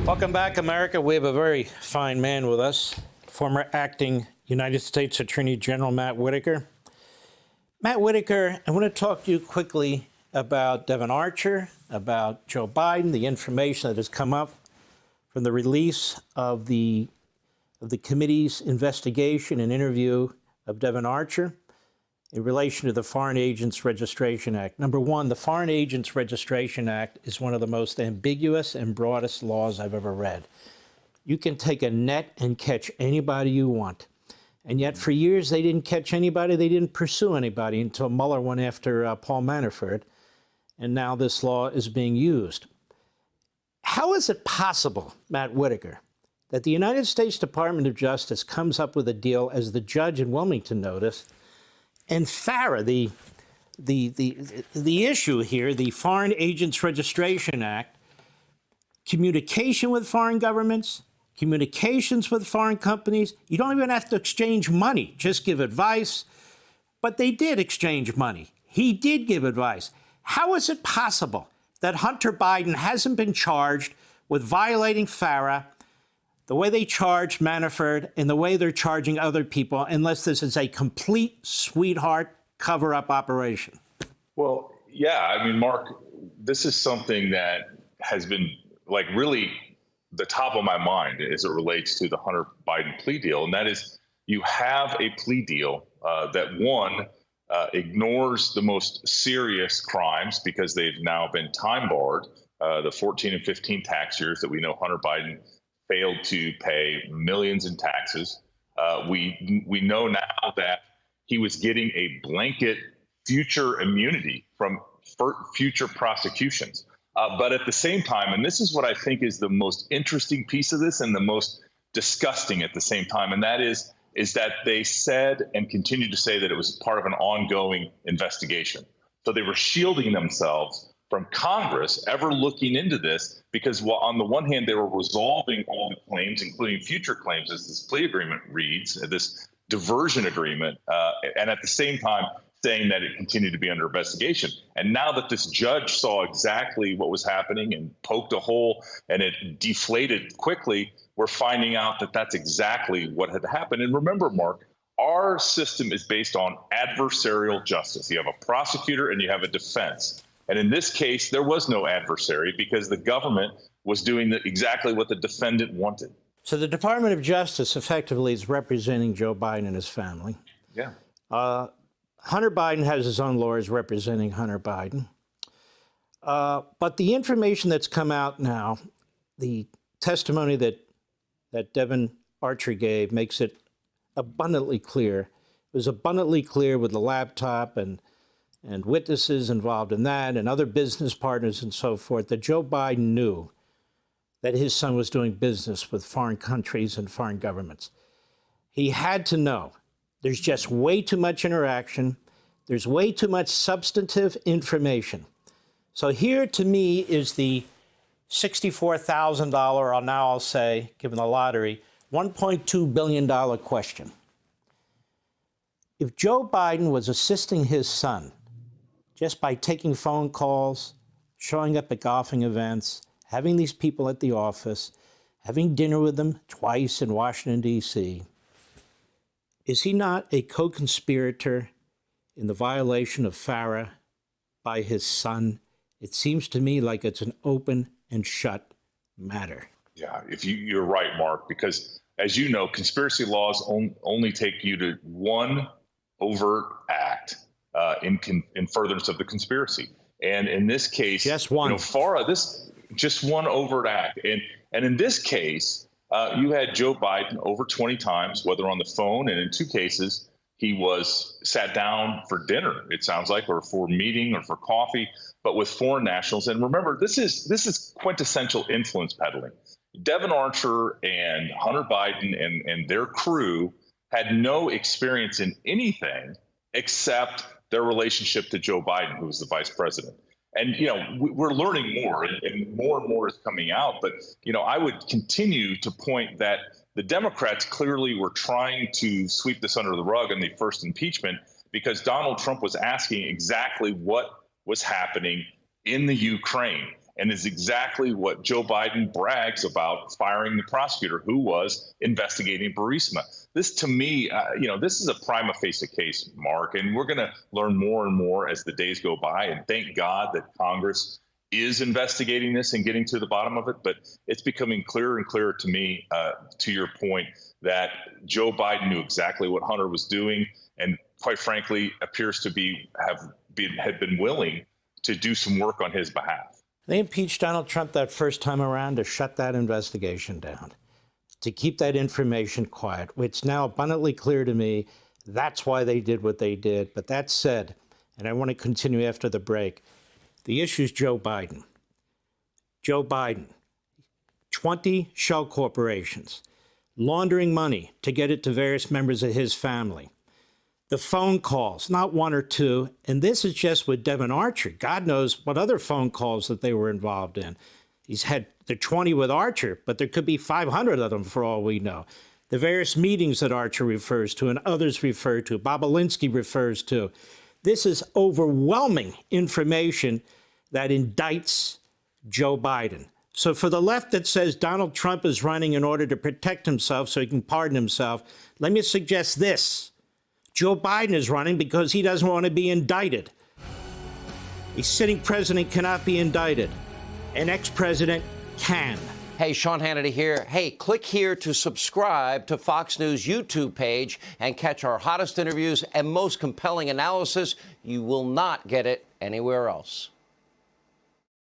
Welcome back, America. We have a very fine man with us, former acting United States Attorney General Matt Whitaker. Matt Whitaker, I want to talk to you quickly about Devon Archer, about Joe Biden, the information that has come up from the release of the committee's investigation and interview of Devon Archer in relation to the Foreign Agents Registration Act. Number one, the Foreign Agents Registration Act is one of the most ambiguous and broadest laws I've ever read. You can take a net and catch anybody you want. And yet for years they didn't catch anybody, they didn't pursue anybody until Mueller went after Paul Manafort. And now this law is being used. How is it possible, Matt Whitaker, that the United States Department of Justice comes up with a deal, as the judge in Wilmington noticed, and FARA, the issue here, the Foreign Agents Registration Act, communication with foreign governments, communications with foreign companies. You don't even have to exchange money, just give advice. But they did exchange money. He did give advice. How is it possible that Hunter Biden hasn't been charged with violating FARA the way they charged Manafort and the way they're charging other people, unless this is a complete sweetheart cover-up operation? Well, yeah, I mean, Mark, this is something that has been like really the top of my mind as it relates to the Hunter Biden plea deal. And that is, you have a plea deal that one ignores the most serious crimes because they've now been time barred, the 14 and 15 tax years that we know Hunter Biden failed to pay millions in taxes. We know now that he was getting a blanket future immunity from future prosecutions. But at the same time, and this is what I think is the most interesting piece of this and the most disgusting at the same time, and that is that they said and continue to say that it was part of an ongoing investigation. So they were shielding themselves from Congress ever looking into this, because on the one hand, they were resolving all the claims, including future claims, as this plea agreement reads, this diversion agreement, and at the same time saying that it continued to be under investigation. And now that this judge saw exactly what was happening and poked a hole and it deflated quickly, we're finding out that that's exactly what had happened. And remember, Mark, our system is based on adversarial justice. You have a prosecutor and you have a defense. And in this case, there was no adversary because the government was doing exactly what the defendant wanted. So the Department of Justice effectively is representing Joe Biden and his family. Yeah. Hunter Biden has his own lawyers representing Hunter Biden. But the information that's come out now, the testimony that Devon Archer gave, makes it abundantly clear. It was abundantly clear with the laptop and witnesses involved in that and other business partners and so forth, that Joe Biden knew that his son was doing business with foreign countries and foreign governments. He had to know. There's just way too much interaction. There's way too much substantive information. So here, to me, is the $64,000, or now I'll say, given the lottery, $1.2 billion question. If Joe Biden was assisting his son just by taking phone calls, showing up at golfing events, having these people at the office, having dinner with them twice in Washington, D.C., is he not a co-conspirator in the violation of FARA by his son? It seems to me like it's an open and shut matter. Yeah, you're right, Mark, because as you know, conspiracy laws only take you to one overt act in furtherance of the conspiracy. And in this case, just one. FARA, just one overt act. And in this case, you had Joe Biden over 20 times, whether on the phone, and in two cases, he was sat down for dinner, it sounds like, or for a meeting or for coffee, but with foreign nationals. And remember, this is quintessential influence peddling. Devon Archer and Hunter Biden and their crew had no experience in anything except their relationship to Joe Biden, who was the vice president. And, we're learning more and more is coming out. But, I would continue to point that the Democrats clearly were trying to sweep this under the rug in the first impeachment because Donald Trump was asking exactly what was happening in the Ukraine. and is exactly what Joe Biden brags about, firing the prosecutor who was investigating Burisma. This, to me, this is a prima facie case, Mark, and we're going to learn more and more as the days go by. And thank God that Congress is investigating this and getting to the bottom of it. But it's becoming clearer and clearer to me, to your point, that Joe Biden knew exactly what Hunter was doing, and quite frankly, appears to had been willing to do some work on his behalf. They impeached Donald Trump that first time around to shut that investigation down, to keep that information quiet. It's now abundantly clear to me that's why they did what they did. But that said, and I want to continue after the break, the issue is Joe Biden. Joe Biden, 20 shell corporations, laundering money to get it to various members of his family. The phone calls, not one or two, and this is just with Devin Archer. God knows what other phone calls that they were involved in. He's had the 20 with Archer, but there could be 500 of them for all we know. The various meetings that Archer refers to and others refer to, Bobolinsky refers to. This is overwhelming information that indicts Joe Biden. So for the left that says Donald Trump is running in order to protect himself so he can pardon himself, let me suggest this. Joe Biden is running because he doesn't want to be indicted. A sitting president cannot be indicted. An ex-president can. Hey, Sean Hannity here. Hey, click here to subscribe to Fox News YouTube page and catch our hottest interviews and most compelling analysis. You will not get it anywhere else.